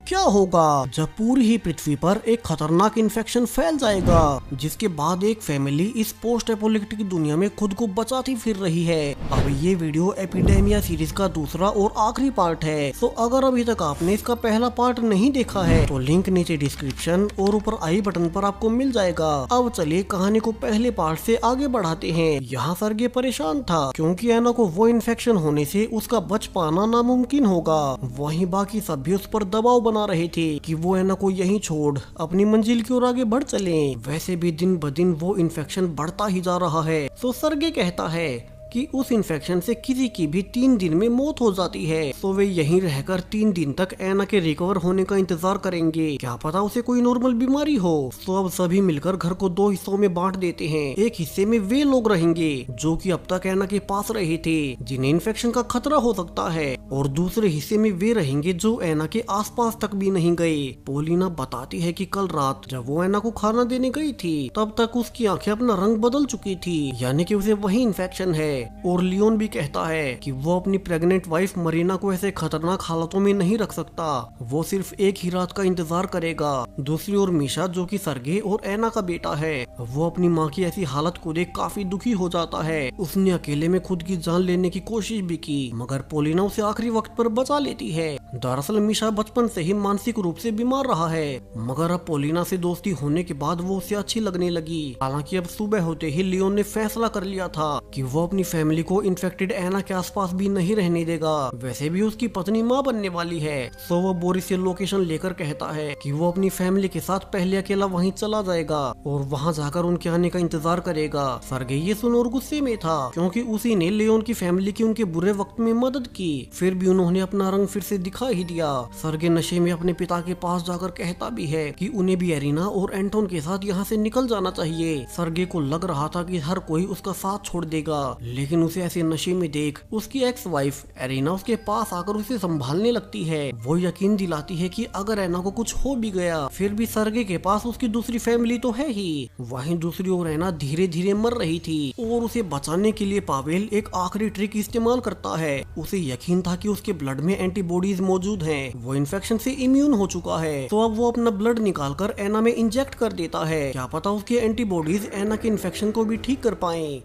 क्या होगा जब पूरी ही पृथ्वी पर एक खतरनाक इन्फेक्शन फैल जाएगा, जिसके बाद एक फैमिली इस पोस्ट एपोलिटिक दुनिया में खुद को बचाती फिर रही है। अब ये वीडियो एपिडेमिया सीरीज का दूसरा और आखिरी पार्ट है। तो अगर अभी तक आपने इसका पहला पार्ट नहीं देखा है तो लिंक नीचे डिस्क्रिप्शन और ऊपर आई बटन पर आपको मिल जाएगा। अब चलिए कहानी को पहले पार्ट से आगे बढ़ाते हैं। यहाँ सर्गे परेशान था क्योंकि एना को वो इन्फेक्शन होने से उसका बच पाना नामुमकिन होगा। वहीं बाकी सब भी उस पर दबाव बना रहे थे कि वो एना को यहीं छोड़ अपनी मंजिल की ओर आगे बढ़ चले। वैसे भी दिन ब दिन वो इन्फेक्शन बढ़ता ही जा रहा है। तो सर्गे कहता है कि उस इन्फेक्शन से किसी की भी 3 दिन में मौत हो जाती है, तो वे यहीं रहकर 3 दिन तक एना के रिकवर होने का इंतजार करेंगे। क्या पता उसे कोई नॉर्मल बीमारी हो। तो अब सभी मिलकर घर को 2 हिस्सों में बांट देते हैं। एक हिस्से में वे लोग रहेंगे जो कि अब तक एना के पास रहे थे, जिन्हें इन्फेक्शन का खतरा हो सकता है, और दूसरे हिस्से में वे रहेंगे जो एना के आसपास तक भी नहीं गए। पोलिना बताती है कि कल रात जब वो एना को खाना देने गई थी तब तक उसकी आंखें अपना रंग बदल चुकी थी, यानी कि उसे वही इन्फेक्शन है। और लियोन भी कहता है कि वो अपनी प्रेग्नेंट वाइफ मरीना को ऐसे खतरनाक हालातों में नहीं रख सकता, वो सिर्फ एक ही रात का इंतजार करेगा। दूसरी ओर मीशा, जो कि सर्गे और एना का बेटा है, वो अपनी माँ की ऐसी हालत को देख काफी दुखी हो जाता है। उसने अकेले में खुद की जान लेने की कोशिश भी की, मगर पोलिना उसे आखिरी वक्त पर बचा लेती है। दरअसल मीशा बचपन से ही मानसिक रूप से बीमार रहा है, मगर अब पोलिना से दोस्ती होने के बाद वो उसे अच्छी लगने लगी। हालांकि अब सुबह होते ही लियोन ने फैसला कर लिया था कि वो अपनी फैमिली को इन्फेक्टेड एना के आसपास भी नहीं रहने देगा। वैसे भी उसकी पत्नी माँ बनने वाली है, तो वो बोरिस से लोकेशन लेकर कहता है कि वो अपनी फैमिली के साथ पहले अकेला वहीं चला जाएगा और वहाँ जाकर उनके आने का इंतजार करेगा। सर्गे ये सुन और गुस्से में था क्योंकि उसी ने लियोन की फैमिली की उनके बुरे वक्त में मदद की, फिर भी उन्होंने अपना रंग फिर से दिखा ही दिया। सर्गे नशे में अपने पिता के पास जाकर कहता भी है कि उन्हें भी एरिना और एंटोन के साथ यहाँ से निकल जाना चाहिए। सर्गे को लग रहा था कि हर कोई उसका साथ छोड़ देगा, लेकिन उसे ऐसे नशे में देख उसकी एक्स वाइफ एरिना उसके पास आकर उसे संभालने लगती है। वो यकीन दिलाती है कि अगर एना को कुछ हो भी गया फिर भी सर्गे के पास उसकी दूसरी फैमिली तो है ही। वहीं दूसरी ओर एना धीरे धीरे मर रही थी और उसे बचाने के लिए पावेल एक आखिरी ट्रिक इस्तेमाल करता है। उसे यकीन था कि उसके ब्लड में एंटीबॉडीज मौजूद हैं, वो इन्फेक्शन से इम्यून हो चुका है। तो अब वो अपना ब्लड निकालकर एना में इंजेक्ट कर देता है, क्या पता उसके एंटीबॉडीज एना के इन्फेक्शन को भी ठीक कर पाएं।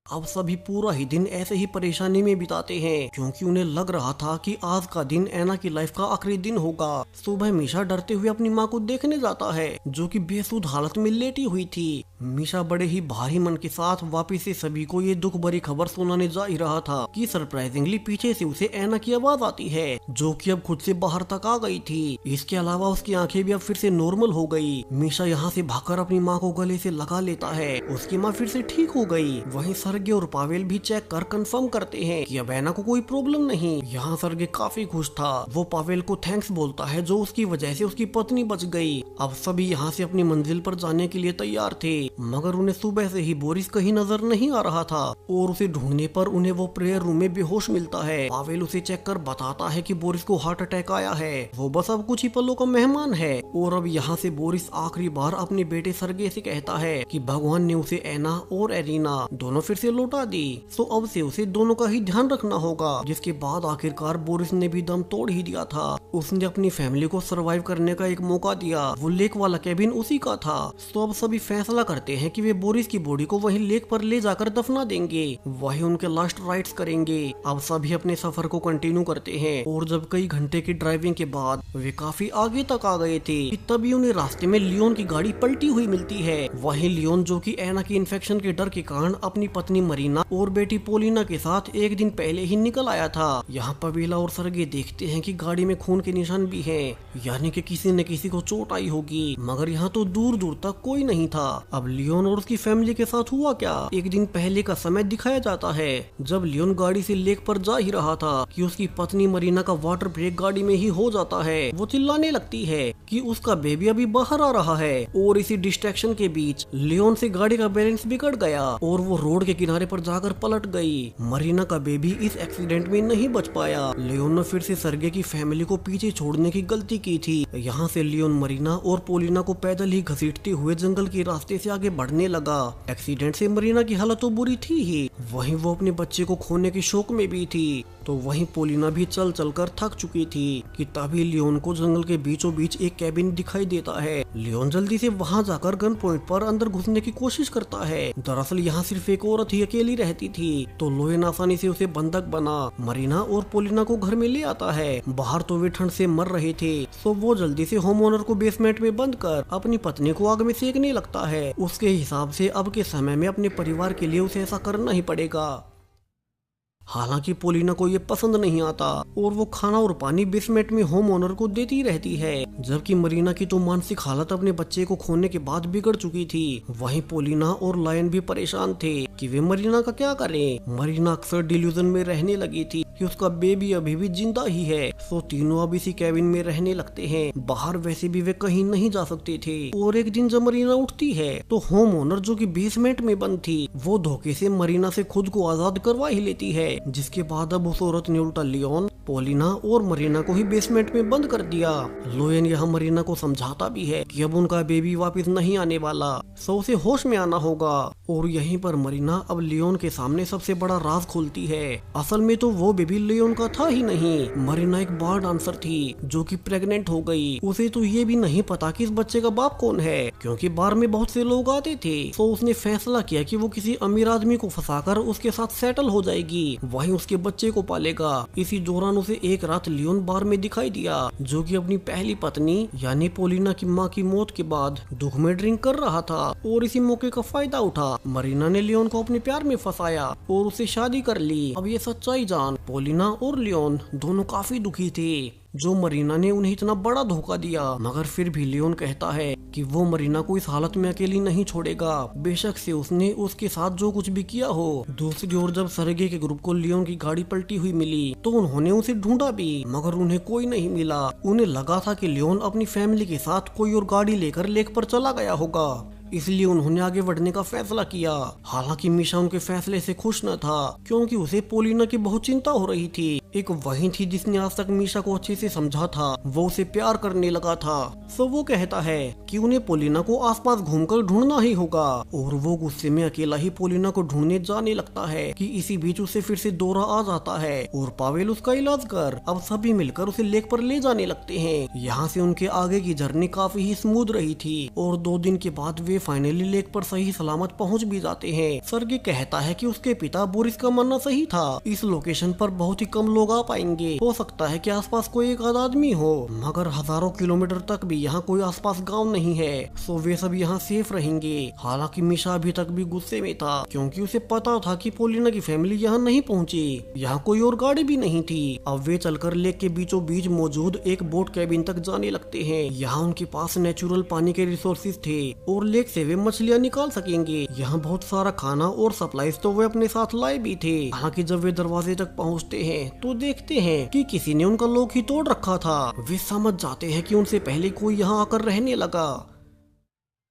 अब सभी पूरा ही दिन ऐसे ही परेशानी में बिताते हैं क्योंकि उन्हें लग रहा था कि आज का दिन एना की लाइफ का आखिरी दिन होगा। सुबह मीशा डरते हुए अपनी माँ को देखने जाता है जो कि बेसुध हालत में लेटी हुई थी। मीशा बड़े ही भारी मन के साथ वापिस से सभी को ये दुख भरी खबर सुनाने जा ही रहा था कि सरप्राइजिंगली पीछे से उसे एना की आवाज आती है जो कि अब खुद से बाहर तक आ गई थी। इसके अलावा उसकी आंखें भी अब फिर से नॉर्मल हो गई। मीशा यहाँ से भागकर अपनी माँ को गले से लगा लेता है, उसकी माँ फिर से ठीक हो गई। वहीं सर्गे और पावेल भी चेक कर कंफर्म करते हैं कि अब एना को कोई प्रॉब्लम नहीं। यहाँ सर्गे काफी खुश था, वो पावेल को थैंक्स बोलता है जो उसकी वजह से उसकी पत्नी बच गई। अब सभी यहाँ से अपनी मंजिल पर जाने के लिए तैयार थे, मगर उन्हें सुबह से ही बोरिस कहीं नजर नहीं आ रहा था और उसे ढूंढने पर उन्हें वो प्रेयर रूम में बेहोश मिलता है। पावेल उसे चेक कर बताता है कि बोरिस को हार्ट अटैक आया है, वो बस अब कुछ ही पलों का मेहमान है। और अब यहाँ से बोरिस आखिरी बार अपने बेटे सर्गे से कहता है कि भगवान ने उसे एना और एरिना दोनों फिर से लौटा दी, तो अब से उसे दोनों का ही ध्यान रखना होगा। जिसके बाद आखिरकार बोरिस ने भी दम तोड़ ही दिया था। उसने अपनी फैमिली को सरवाइव करने का एक मौका दिया, वो लेक वाला केबिन उसी का था। तो अब सभी फैसला करते हैं कि वे बोरिस की बॉडी को वहीं लेक पर ले जाकर दफना देंगे, वहीं उनके लास्ट राइट्स करेंगे। अब सभी अपने सफर को कंटिन्यू करते हैं और जब कई घंटे की ड्राइविंग के बाद वे काफी आगे तक आ गए थे तभी उन्हें रास्ते में लियोन की गाड़ी पलटी हुई मिलती है। वहीं लियोन, जो कि एना की इन्फेक्शन के डर के कारण अपनी पत्नी मरीना और बेटी पोलिना के साथ एक दिन पहले ही निकल आया था। यहाँ पवेला और सर्गे देखते हैं कि गाड़ी में खून के निशान भी हैं, यानी कि किसी न किसी को चोट आई होगी, मगर यहाँ तो दूर दूर तक कोई नहीं था। अब लियोन और उसकी फैमिली के साथ हुआ क्या, एक दिन पहले का समय दिखाया जाता है जब लियोन गाड़ी से लेक पर जा ही रहा था कि उसकी पत्नी मरीना का वाटर ब्रेक गाड़ी में ही हो जाता है। वो चिल्लाने लगती है कि उसका बेबी अभी बाहर आ रहा है और इसी डिस्ट्रैक्शन के बीच लियोन से गाड़ी का बैलेंस बिगड़ गया और वो रोड के किनारे पर जाकर पलट गई। मरीना का बेबी इस एक्सीडेंट में नहीं बच पाया। लियोन ने फिर से सर्गे की फैमिली को पीछे छोड़ने की गलती की थी। यहाँ से लियोन मरीना और पोलिना को पैदल ही घसीटते हुए जंगल के रास्ते से आगे बढ़ने लगा। एक्सीडेंट से मरीना की हालत तो बुरी थी ही, वहीं वो अपने बच्चे को खोने के शोक में भी थी। तो वहीं पोलिना भी चल चलकर थक चुकी थी कि तभी लियोन को जंगल के बीचों बीच एक कैबिन दिखाई देता है। लियोन जल्दी से वहां जाकर गन पॉइंट पर अंदर घुसने की कोशिश करता है। दरअसल यहाँ सिर्फ एक औरत ही अकेली रहती थी, तो लोयन आसानी से उसे बंधक बना मरीना और पोलिना को घर में ले आता है। बाहर तो वे ठंड से मर रहे थे, तो वो जल्दी से होम ओनर को बेसमेंट में बंद कर अपनी पत्नी को आग में सेकने लगता है। उसके हिसाब से अब के समय में अपने परिवार के लिए उसे ऐसा करना ही पड़ेगा। हालांकि पोलिना को ये पसंद नहीं आता और वो खाना और पानी बेसमेंट में होम ओनर को देती रहती है, जबकि मरीना की तो मानसिक हालत अपने बच्चे को खोने के बाद बिगड़ चुकी थी। वहीं पोलिना और लायन भी परेशान थे कि वे मरीना का क्या करें। मरीना अक्सर डिल्यूजन में रहने लगी थी कि उसका बेबी अभी भी जिंदा ही है, तो तीनों अब इसी कैबिन में रहने लगते हैं। बाहर वैसे भी वे कहीं नहीं जा सकते थे। और एक दिन जब मरीना उठती है तो होम ओनर जो कि बेसमेंट में बंद थी, वो धोखे से मरीना से खुद को आजाद करवा ही लेती है, जिसके बाद अब उस औरत ने उल्टा लियोन, पोलिना और मरीना को ही बेसमेंट में बंद कर दिया। लोयन यहाँ मरीना को समझाता भी है कि अब उनका बेबी वापस नहीं आने वाला, सो उसे होश में आना होगा। और यहीं पर मरीना अब लियोन के सामने सबसे बड़ा राज खोलती है। असल में तो वो बेबी लियोन का था ही नहीं, मरीना एक बार डांसर थी जो कि प्रेग्नेंट हो गई। उसे तो ये भी नहीं पता कि इस बच्चे का बाप कौन है, क्योंकि बार में बहुत से लोग आते थे। तो उसने फैसला किया कि वो किसी अमीर आदमी को फंसाकर उसके साथ सेटल हो जाएगी, वहीं उसके बच्चे को पालेगा। इसी दौरान उसे एक रात लियोन बार में दिखाई दिया, जो कि अपनी पहली पत्नी यानी पोलिना की माँ की मौत के बाद दुख में ड्रिंक कर रहा था। और इसी मौके का फायदा उठा मरीना ने लियोन को अपने प्यार में फंसाया और उससे शादी कर ली। अब ये सच्चाई जान पोलिना और लियोन दोनों काफी दुखी थे जो मरीना ने उन्हें इतना बड़ा धोखा दिया। मगर फिर भी लियोन कहता है कि वो मरीना को इस हालत में अकेली नहीं छोड़ेगा, बेशक से उसने उसके साथ जो कुछ भी किया हो। दूसरी ओर जब सरगे के ग्रुप को लियोन की गाड़ी पलटी हुई मिली तो उन्होंने उसे ढूंढा भी, मगर उन्हें कोई नहीं मिला। उन्हें लगा था कि लियोन अपनी फैमिली के साथ कोई और गाड़ी लेकर लेक पर चला गया होगा, इसलिए उन्होंने आगे बढ़ने का फैसला किया। हालांकि मीशा उनके फैसले से खुश न था, क्योंकि उसे पोलिना की बहुत चिंता हो रही थी। एक वही थी जिसने आज तक मीशा को अच्छे से समझा था, वो उसे प्यार करने लगा था। तो वो कहता है कि उन्हें पोलिना को आसपास घूमकर ढूंढना ही होगा, और वो गुस्से में अकेला ही पोलिना को ढूंढने जाने लगता है कि इसी बीच उसे फिर से दौरा आ जाता है और पावेल उसका इलाज कर अब सभी मिलकर उसे लेक पर ले जाने लगते हैं। यहाँ से उनके आगे की जर्नी काफी ही स्मूथ रही थी और 2 दिन के बाद वे फाइनली लेक पर सही सलामत पहुंच भी जाते हैं। सर्गे कहता है कि उसके पिता बोरिस का मानना सही था, इस लोकेशन पर बहुत ही कम लोग आ पाएंगे, हो सकता है कि आसपास कोई एक आध आदमी हो, मगर हजारों किलोमीटर तक भी यहाँ कोई आसपास गांव नहीं है, सो वे सब यहाँ सेफ रहेंगे। हालांकि मीशा अभी तक भी गुस्से में था, क्योंकि उसे पता था कि पोलिना की फैमिली यहाँ नहीं पहुँची, यहाँ कोई और गाड़ी भी नहीं थी। अब वे चलकर लेक के बीचों बीच मौजूद एक बोट कैबिन तक जाने लगते हैं। यहाँ उनके पास नेचुरल पानी के रिसोर्सेज थे और लेक से वे मछलियाँ निकाल सकेंगे। यहाँ बहुत सारा खाना और सप्लाईज तो वे अपने साथ लाए भी थे। हालांकि जब वे दरवाजे तक पहुँचते हैं तो देखते हैं कि किसी ने उनका लॉक ही तोड़ रखा था। वे समझ जाते हैं कि उनसे पहले कोई यहाँ आकर रहने लगा।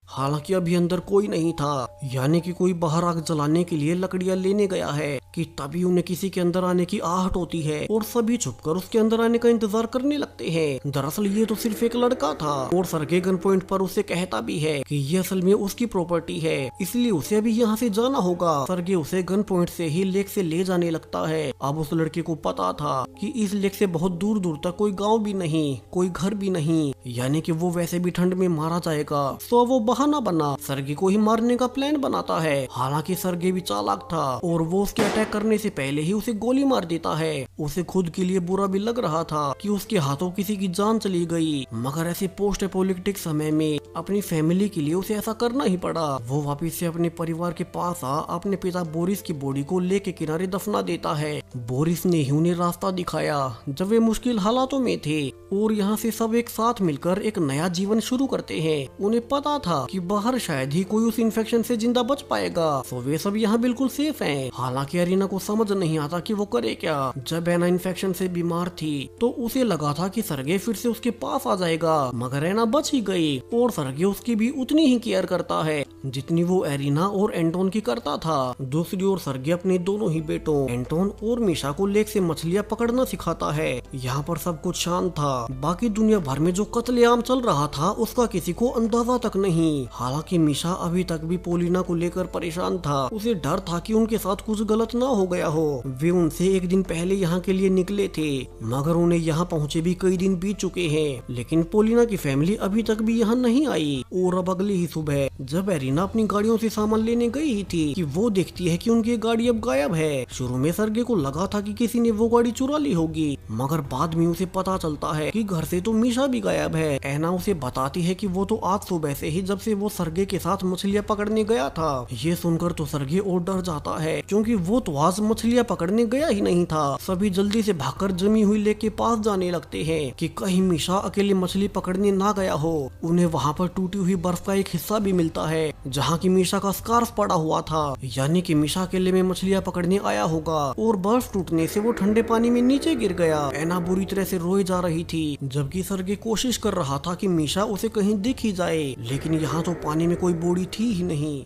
हालांकि अभी अंदर कोई नहीं था, यानी कि कोई बाहर आग जलाने के लिए लकड़ियां लेने गया है कि तभी उन्हें किसी के अंदर आने की आहट होती है और सभी छुपकर उसके अंदर आने का इंतजार करने लगते हैं। दरअसल ये तो सिर्फ एक लड़का था और सरगे गन पॉइंट पर उसे कहता भी है कि ये असल में उसकी प्रॉपर्टी है, इसलिए उसे अभी यहाँ से जाना होगा। सरगे उसे गन पॉइंट से ही लेक से ले जाने लगता है। अब उस लड़के को पता था कि इस लेक से बहुत दूर दूर तक कोई गाँव भी नहीं, कोई घर भी नहीं, यानी कि वो वैसे भी ठंड में मारा जाएगा। तो वो बहाना बना सरगे को ही मारने का प्लान बनाता है। हालांकि सरगे भी चालाक था और वो उसके अटैक करने से पहले ही उसे गोली मार देता है। उसे खुद के लिए बुरा भी लग रहा था कि उसके हाथों किसी की जान चली गई, मगर ऐसे पोस्ट एपोलिटिक समय में अपनी फैमिली के लिए उसे ऐसा करना ही पड़ा। वो वापिस से अपने परिवार के पास आ अपने पिता बोरिस की बॉडी को लेक के किनारे दफना देता है। बोरिस ने ही उन्हें रास्ता दिखाया जब वे मुश्किल हालातों में थे और यहाँ से सब एक साथ मिलकर एक नया जीवन शुरू करते हैं। उन्हें पता था कि बाहर शायद ही कोई उस इन्फेक्शन से जिंदा बच पाएगा, तो वे सब यहाँ बिल्कुल सेफ हैं। हालांकि अरीना को समझ नहीं आता कि वो करे क्या। जब एना इन्फेक्शन से बीमार थी तो उसे लगा था कि सरगे फिर से उसके पास आ जाएगा, मगर एना बच ही गई और सरगे उसकी भी उतनी ही केयर करता है जितनी वो एरिना और एंटोन की करता था। दूसरी ओर सरगे अपने दोनों ही बेटों एंटोन और मीशा को लेक से मछलियाँ पकड़ना सिखाता है। यहाँ पर सब कुछ शांत था बाकी दुनिया भर में जो कत्लेआम चल रहा था उसका किसी को अंदाजा तक नहीं। हालांकि मीशा अभी तक भी पोलिना को लेकर परेशान था। उसे डर था कि उनके साथ कुछ गलत ना हो गया हो। वे उनसे एक दिन पहले यहाँ के लिए निकले थे, मगर उन्हें यहाँ पहुँचे भी कई दिन बीत चुके हैं, लेकिन पोलिना की फैमिली अभी तक भी यहाँ नहीं आई। और अब अगली ही सुबह जब एरिना अपनी गाड़ियों से सामान लेने गई ही थी कि वो देखती है कि उनकी गाड़ी अब गायब है। शुरू में सरगे को लगा था कि किसी ने वो गाड़ी चुरा ली होगी, मगर बाद में उसे पता चलता है कि घर से तो मीशा भी गायब है। एना उसे बताती है कि वो तो आज सुबह से ही जब से वो सरगे के साथ मछलियाँ पकड़ने गया था। ये सुनकर तो सरगे और डर जाता है, क्योंकि वो तो आज मछलियाँ पकड़ने गया ही नहीं था। सभी जल्दी से भागकर जमी हुई लेक के पास जाने लगते हैं कि कहीं मीशा अकेले मछली पकड़ने ना गया हो। उन्हें वहाँ पर टूटी हुई बर्फ का एक हिस्सा भी मिलता है जहाँ की मीशा का स्कार्फ पड़ा हुआ था, यानी कि मीशा अकेले में मछलियाँ पकड़ने आया होगा। और बर्फ टूटने से वो ठंडे पानी में नीचे गिर गया। एना बुरी तरह से रोई जा रही थी, जबकि सरगे कोशिश कर रहा था कि मीशा उसे कहीं दिख ही जाए, लेकिन यहाँ तो पानी में कोई बॉडी थी ही नहीं।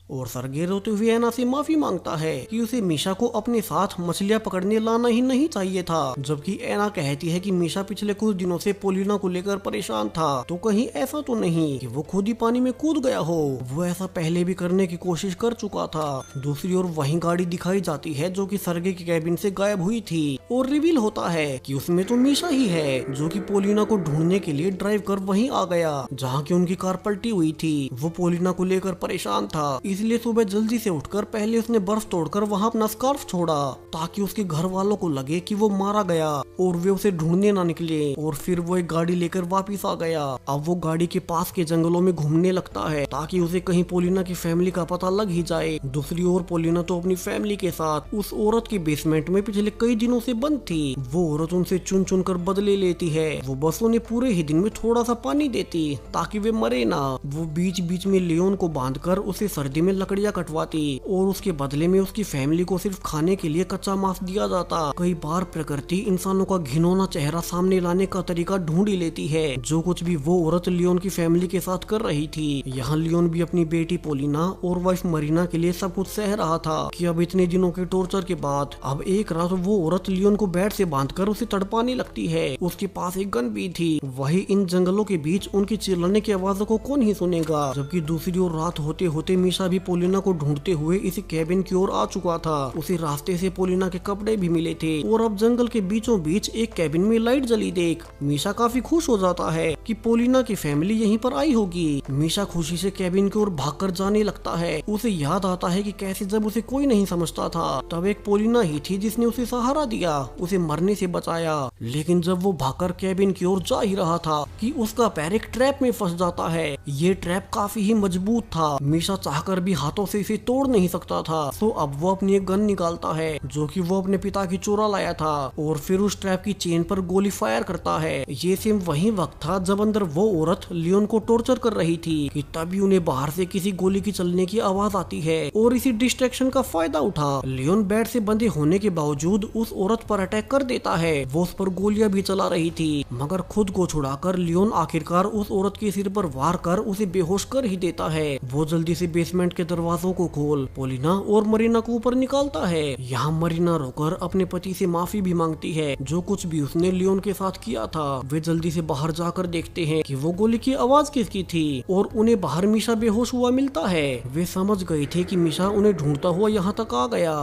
और सरगे रोते हुए एना से माफी मांगता है कि उसे मीशा को अपने साथ मछलियां पकड़ने लाना ही नहीं चाहिए था, जबकि एना कहती है कि मीशा पिछले कुछ दिनों से पोलिना को लेकर परेशान था, तो कहीं ऐसा तो नहीं कि वो खुद ही पानी में कूद गया हो। वो ऐसा पहले भी करने की कोशिश कर चुका था। दूसरी ओर वही गाड़ी दिखाई जाती है जो कि सरगे की कैबिन से गायब हुई थी, और रिवील होता है कि उसमें तो मीशा ही है, जो कि पोलिना को ढूंढने के लिए ड्राइव कर वहीं आ गया जहाँ की उनकी कार पलटी हुई थी। वो पोलिना को लेकर परेशान था, इसलिए सुबह जल्दी से उठकर पहले उसने बर्फ तोड़कर वहाँ अपना स्कार्फ छोड़ा, ताकि उसके घर वालों को लगे कि वो मारा गया और वे उसे ढूंढने ना निकले। और फिर वो एक गाड़ी लेकर वापस आ गया। अब वो गाड़ी के पास के जंगलों में घूमने लगता है, ताकि उसे कहीं पोलिना की फैमिली का पता लग ही जाए। दूसरी ओर पोलिना तो अपनी फैमिली के साथ उस औरत के बेसमेंट में पिछले कई दिनों से बंद थी। वो औरत उनसे चुन चुन कर बदले लेती है। वो बस उन्हें पूरे ही दिन में थोड़ा सा पानी देती ताकि वे मरे ना। वो बीच बीच में लियोन को बांधकर उसे सर्दी में लकड़ियां कटवाती, और उसके बदले में उसकी फैमिली को सिर्फ खाने के लिए कच्चा मांस दिया जाता। कई बार प्रकृति इंसानों का घिनौना चेहरा सामने लाने का तरीका ढूंढ ही लेती है, जो कुछ भी वो औरत लियोन की फैमिली के साथ कर रही थी। यहाँ लियोन भी अपनी बेटी पोलिना और वाइफ मरीना के लिए सब कुछ सह रहा था कि अब इतने दिनों के टॉर्चर के बाद अब एक रात वो औरत लियोन को बेड से बांधकर उसे तड़पाने लगती है। उसके पास एक गन भी थी। वही इन जंगलों के बीच उनकी चिल्लाने की आवाजों को कौन ही सुनेगा। जबकि दूसरी ओर रात होते होते मीशा भी पोलिना को ढूंढते हुए इस कैबिन की ओर आ चुका था। उसे रास्ते से पोलिना के कपड़े भी मिले थे, और अब जंगल के बीचों बीच एक कैबिन में लाइट जली देख मीशा काफी खुश हो जाता है कि पोलिना की फैमिली यहीं पर आई होगी। मीशा खुशी से कैबिन की ओर भागकर जाने लगता है। उसे याद आता है कि कैसे जब उसे कोई नहीं समझता था तब एक पोलिना ही थी जिसने उसे सहारा दिया, उसे मरने से बचाया। लेकिन जब वो भागकर कैबिन की ओर जा ही रहा था कि उसका पैर एक ट्रैप में फंस जाता है। ये ट्रैप काफी ही मजबूत था। मीशा चाहकर भी हाथों से इसे तोड़ नहीं सकता था। तो अब वो अपनी एक गन निकालता है जो कि वो अपने पिता की चोरा लाया था, और फिर उस ट्रैप की चेन पर गोली फायर करता है। ये सेम वही वक्त था जब अंदर वो औरत लियोन को टॉर्चर कर रही थी कि तभी उन्हें बाहर से किसी गोली की चलने की आवाज आती है, और इसी डिस्ट्रैक्शन का फायदा उठा लियोन बेड से बंधे होने के बावजूद उस औरत पर अटैक कर देता है। वो उस पर गोलियां भी चला रही थी, मगर खुद को छुड़ाकर लियोन आखिरकार उस औरत के सिर पर वार कर उसे बेहोश कर ही देता है। वो जल्दी से बेसमेंट के दरवाजों को खोल पोलिना और मरीना को ऊपर निकालता है। यहाँ मरीना रोकर अपने पति से माफी भी मांगती है जो कुछ भी उसने लियोन के साथ किया था। वे जल्दी से बाहर जाकर देखते हैं कि वो गोली की आवाज किसकी थी, और उन्हें बाहर मीशा बेहोश हुआ मिलता है। वे समझ गए थे कि मीशा उन्हें ढूंढता हुआ यहाँ तक आ गया।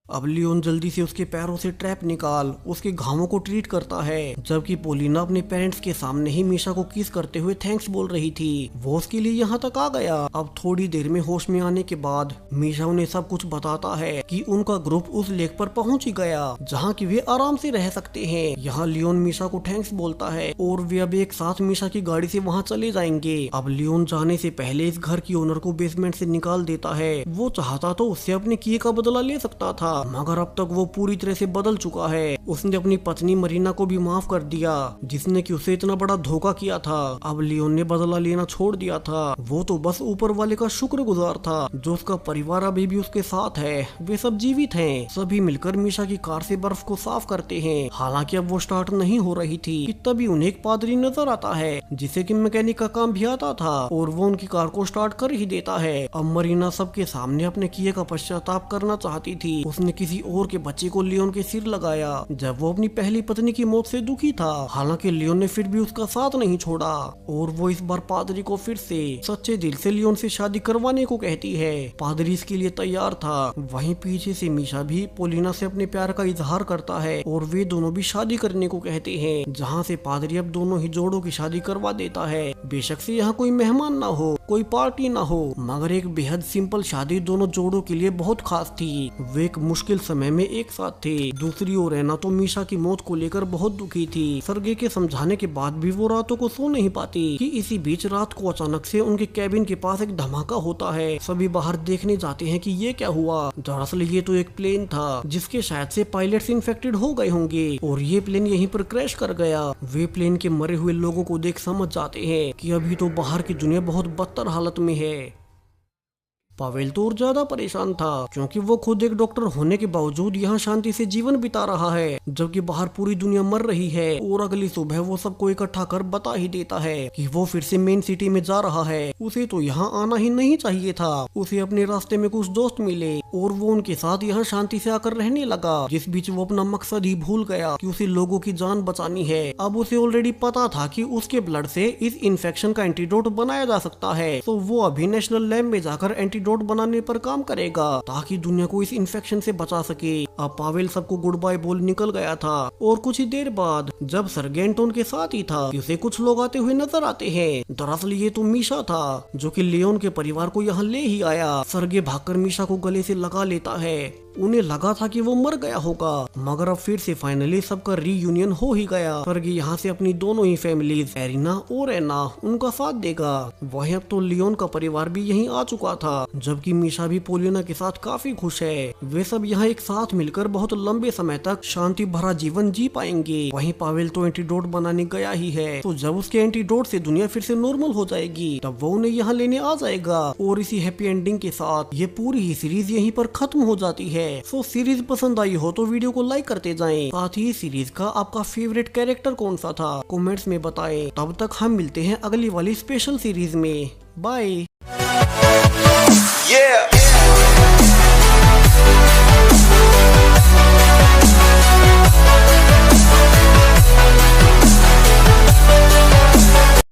अब लियोन जल्दी से उसके पैरों से ट्रैप निकाल उसके घावों को ट्रीट करता है, जबकि पोलिना अपने पेरेंट्स के सामने ही मीशा को किस करते हुए थैंक्स बोल रही थी। वो उसके लिए यहाँ तक आ गया। अब थोड़ी देर में होश में आने के बाद मीशा उन्हें सब कुछ बताता है कि उनका ग्रुप उस लेक पर पहुंच ही गया जहाँ की वे आराम से रह सकते हैं। यहाँ लियोन मीशा को थैंक्स बोलता है और वे अब एक साथ मीशा की गाड़ी से वहाँ चले जाएंगे। अब लियोन जाने से पहले इस घर की ओनर को बेसमेंट से निकाल देता है। वो चाहता तो उससे अपने किए का बदला ले सकता था, मगर अब तक वो पूरी तरह से बदल चुका है। उसने अपनी पत्नी मरीना को भी माफ कर दिया जिसने कि उसे इतना बड़ा धोखा किया था। अब लियोन ने बदला लेना छोड़ दिया था। वो तो बस ऊपर वाले का शुक्रगुजार था जो उसका परिवार अभी भी उसके साथ है। वे सब जीवित हैं। सभी मिलकर मीशा की कार से बर्फ को साफ करते हैं। हालांकि अब वो स्टार्ट नहीं हो रही थी कि तभी उन्हें एक पादरी नजर आता है जिसे कि मैकेनिक का काम भी आता था, और वो उनकी कार को स्टार्ट कर ही देता है। अब मरीना सबके सामने अपने किए का पश्चाताप करना चाहती थी। उसने उसने किसी और के बच्चे को लियोन के सिर लगाया जब वो अपनी पहली पत्नी की मौत से दुखी था। हालांकि लियोन ने फिर भी उसका साथ नहीं छोड़ा और वो इस बार पादरी को फिर से सच्चे दिल से लियोन से शादी करवाने को कहती है। पादरी इसके लिए तैयार था। वहीं पीछे से मीशा भी पोलिना से अपने प्यार का इजहार करता है और वे दोनों भी शादी करने को कहते हैं, जहाँ से पादरी अब दोनों ही जोड़ों की शादी करवा देता है। बेशक से यहाँ कोई मेहमान ना हो, कोई पार्टी ना हो, मगर एक बेहद सिंपल शादी दोनों जोड़ों के लिए बहुत खास थी। वे एक मुश्किल समय में एक साथ थे। दूसरी ओर एना तो मीशा की मौत को लेकर बहुत दुखी थी। सर्गे के समझाने के बाद भी वो रातों को सो नहीं पाती कि इसी बीच रात को अचानक से उनके कैबिन के पास एक धमाका होता है। सभी बाहर देखने जाते हैं कि ये क्या हुआ। दरअसल ये तो एक प्लेन था जिसके शायद से पायलट्स इन्फेक्टेड हो गए होंगे और ये प्लेन यहीं पर क्रैश कर गया। वे प्लेन के मरे हुए लोगों को देख समझ जाते हैं कि अभी तो बाहर की दुनिया बहुत बदतर हालत में है। पावेल तो और ज्यादा परेशान था क्योंकि वो खुद एक डॉक्टर होने के बावजूद यहाँ शांति से जीवन बिता रहा है, जबकि बाहर पूरी दुनिया मर रही है। और अगली सुबह वो सबको इकट्ठा कर बता ही देता है कि वो फिर से मेन सिटी में जा रहा है। उसे तो यहाँ आना ही नहीं चाहिए था। उसे अपने रास्ते में कुछ दोस्त मिले और वो उनके साथ यहाँ शांति से आकर रहने लगा, जिस बीच वो अपना मकसद ही भूल गया कि उसे लोगों की जान बचानी है। अब उसे ऑलरेडी पता था कि उसके ब्लड से इस इन्फेक्शन का एंटीडोट बनाया जा सकता है, तो वो अभी नेशनल लैब में जाकर एंटीडोट बनाने पर काम करेगा ताकि दुनिया को इस इन्फेक्शन से बचा सके। अब पावेल सबको गुड बाय बोल निकल गया था और कुछ ही देर बाद जब सर्गे एंटोन के साथ ही था, उसे कुछ लोग आते हुए नजर आते हैं। दरअसल ये तो मीशा था जो कि लियोन के परिवार को यहाँ ले ही आया। सर्गे भागकर मीशा को गले से लगा लेता है। उन्हें लगा था कि वो मर गया होगा, मगर अब फिर से फाइनली सबका रीयूनियन हो ही गया। सर्गे यहाँ से अपनी दोनों ही फैमिलीज एरिना और एना उनका साथ देगा। वहीं अब तो लियोन का परिवार भी यहीं आ चुका था, जबकि मीशा भी पोलिना के साथ काफी खुश है। वे सब यहाँ एक साथ मिलकर बहुत लंबे समय तक शांति भरा जीवन जी पाएंगे। वहीं पावेल तो एंटीडोट बनाने गया ही है, तो जब उसके एंटीडोट से दुनिया फिर से नॉर्मल हो जाएगी तब वो उन्हें यहाँ लेने आ जाएगा। और इसी हैप्पी एंडिंग के साथ ये पूरी ही सीरीज यहीं पर खत्म हो जाती है। सो सीरीज पसंद आई हो तो वीडियो को लाइक करते जाएं। साथ ही सीरीज का आपका फेवरेट कैरेक्टर कौन सा था कमेंट्स में बताएं। तब तक हम मिलते हैं अगली वाली स्पेशल सीरीज में। बाय।